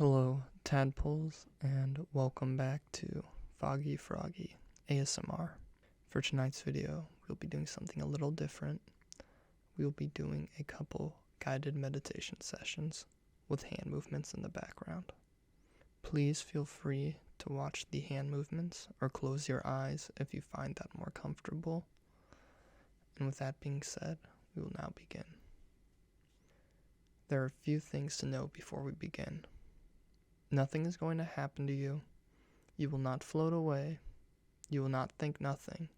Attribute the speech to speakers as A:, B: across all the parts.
A: Hello, tadpoles, and welcome back to Foggy Froggy ASMR. For tonight's video, we'll be doing something a little different. We'll be doing a couple guided meditation sessions with hand movements in the background. Please feel free to watch the hand movements or close your eyes if you find that more comfortable. And with that being said, we will now begin. There are a few things to know before we begin. Nothing is going to happen to you. You will not float away. You will not think nothing.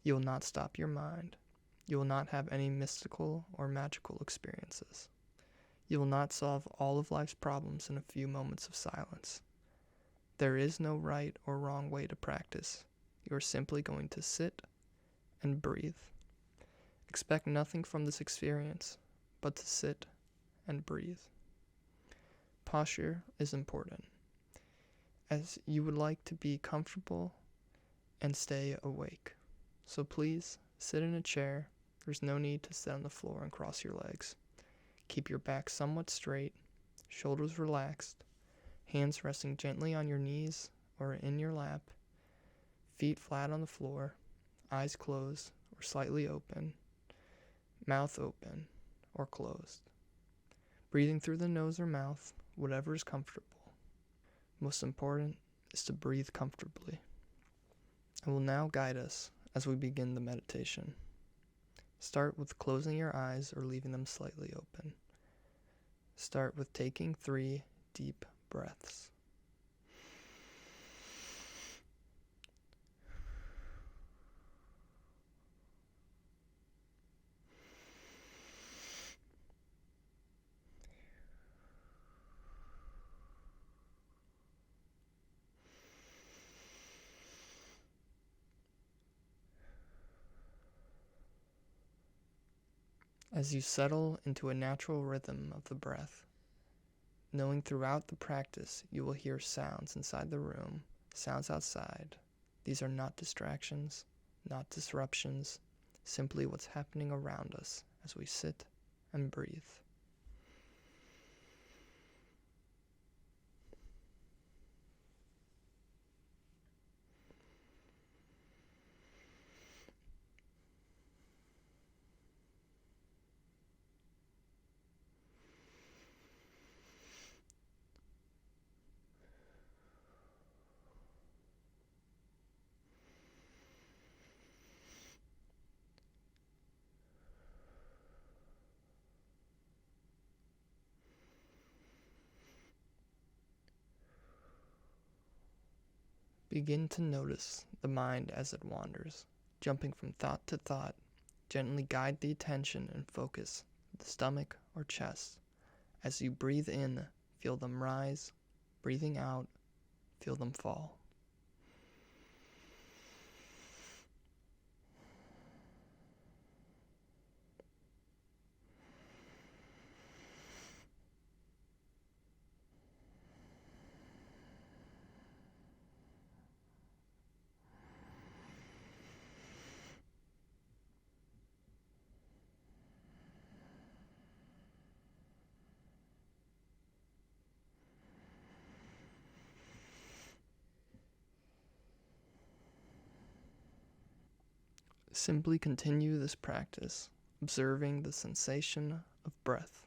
A: You will not stop your mind. You will not have any mystical or magical experiences. You will not solve all of life's problems in a few moments of silence. There is no right or wrong way to practice. You are simply going to sit and breathe. Expect nothing from this experience but to sit and breathe. Posture is important, as you would like to be comfortable and stay awake. So please sit in a chair. There's no need to sit on the floor and cross your legs. Keep your back somewhat straight, shoulders relaxed, hands resting gently on your knees or in your lap, feet flat on the floor, eyes closed or slightly open, mouth open or closed. Breathing through the nose or mouth, whatever is comfortable. Most important is to breathe comfortably. I will now guide us as we begin the meditation. Start with closing your eyes or leaving them slightly open. Start with taking 3 deep breaths. As you settle into a natural rhythm of the breath, knowing throughout the practice you will hear sounds inside the room, sounds outside. These are not distractions, not disruptions, simply what's happening around us as we sit and breathe. Begin to notice the mind as it wanders, jumping from thought to thought. Gently guide the attention and focus the stomach or chest. As you breathe in, feel them rise. Breathing out, feel them fall. Simply continue this practice, observing the sensation of breath.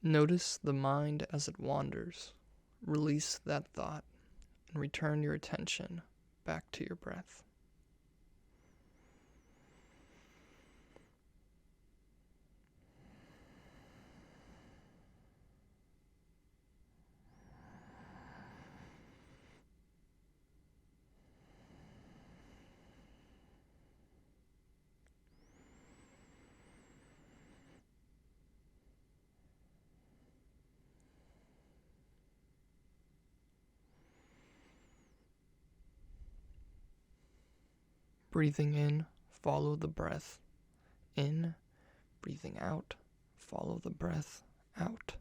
A: Notice the mind as it wanders. Release that thought and return your attention back to your breath. Breathing in, follow the breath in. Breathing out, follow the breath out.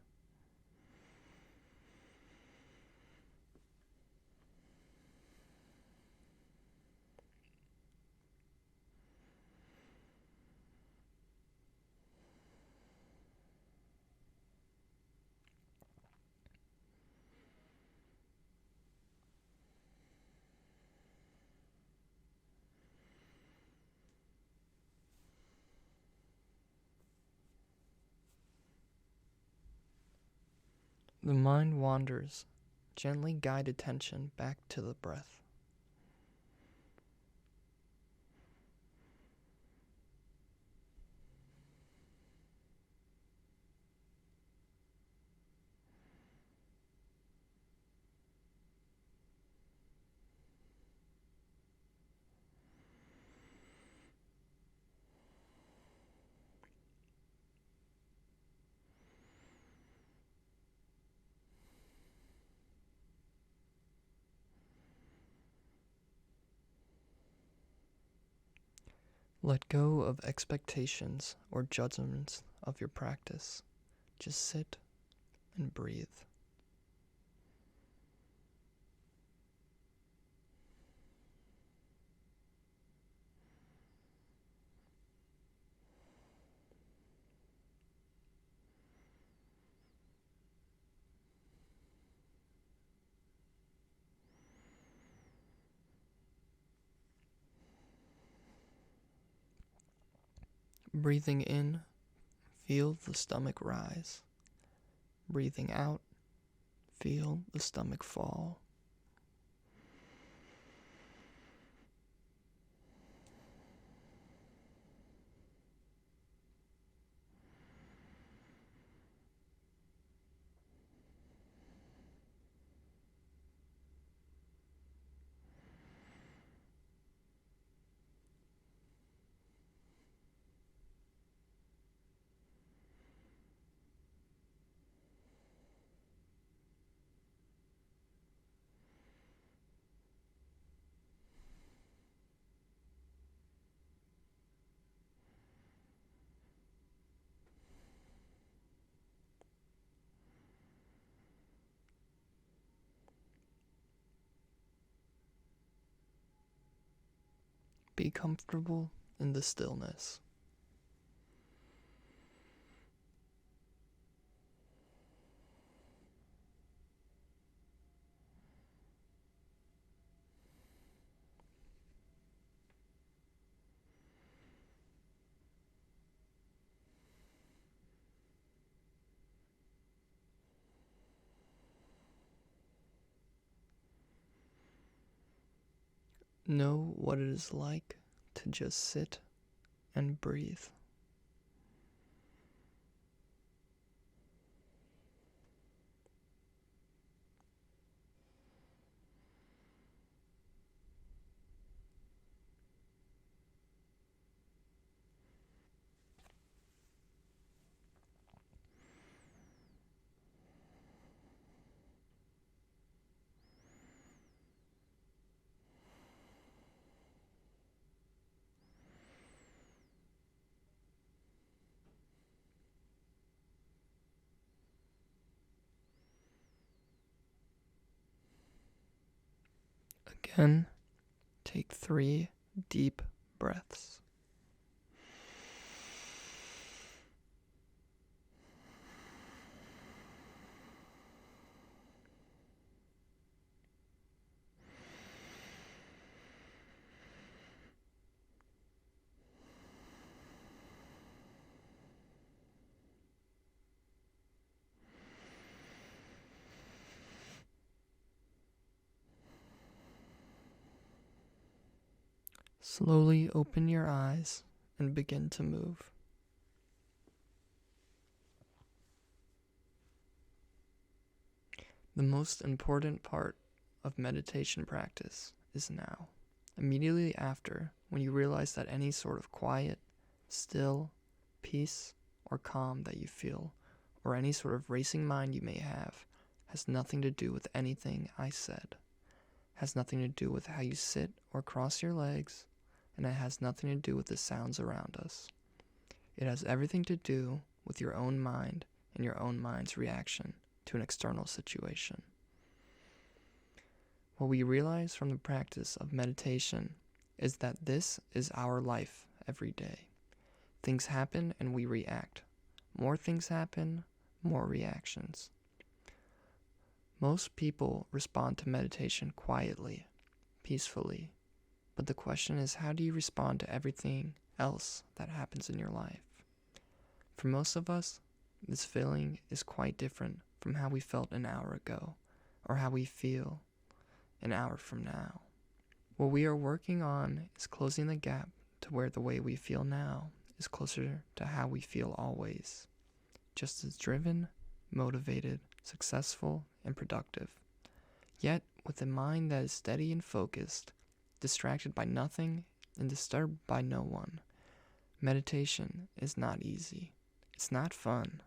A: The mind wanders. Gently guide attention back to the breath. Let go of expectations or judgments of your practice. Just sit and breathe. Breathing in, feel the stomach rise. Breathing out, feel the stomach fall. Be comfortable in the stillness. Know what it is like to just sit and breathe. Again, take 3 deep breaths. Slowly open your eyes and begin to move. The most important part of meditation practice is now. Immediately after, when you realize that any sort of quiet, still, peace, or calm that you feel, or any sort of racing mind you may have, has nothing to do with anything I said, has nothing to do with how you sit or cross your legs, and it has nothing to do with the sounds around us. It has everything to do with your own mind and your own mind's reaction to an external situation. What we realize from the practice of meditation is that this is our life every day. Things happen and we react. More things happen, more reactions. Most people respond to meditation quietly, peacefully, but the question is, how do you respond to everything else that happens in your life? For most of us, this feeling is quite different from how we felt an hour ago, or how we feel an hour from now. What we are working on is closing the gap to where the way we feel now is closer to how we feel always, just as driven, motivated, successful, and productive, yet with a mind that is steady and focused, distracted by nothing and disturbed by no one. Meditation is not easy. It's not fun,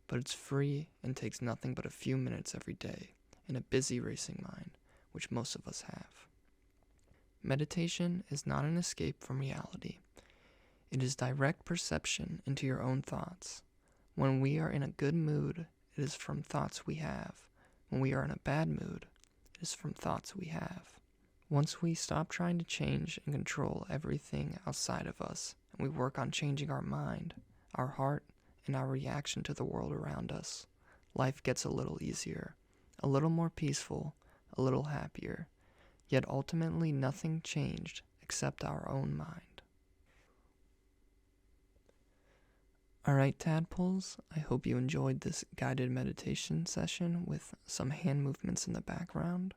A: but it's free and takes nothing but a few minutes every day in a busy racing mind, which most of us have. Meditation is not an escape from reality. It is direct perception into your own thoughts. When we are in a good mood, it is from thoughts we have. When we are in a bad mood, it is from thoughts we have. Once we stop trying to change and control everything outside of us, and we work on changing our mind, our heart, and our reaction to the world around us, life gets a little easier, a little more peaceful, a little happier, yet ultimately nothing changed except our own mind. Alright, tadpoles, I hope you enjoyed this guided meditation session with some hand movements in the background.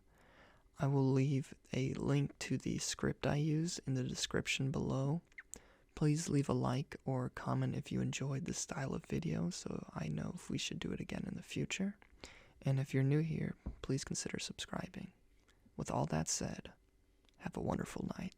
A: I will leave a link to the script I use in the description below. Please leave a like or comment if you enjoyed this style of video so I know if we should do it again in the future. And if you're new here, please consider subscribing. With all that said, have a wonderful night.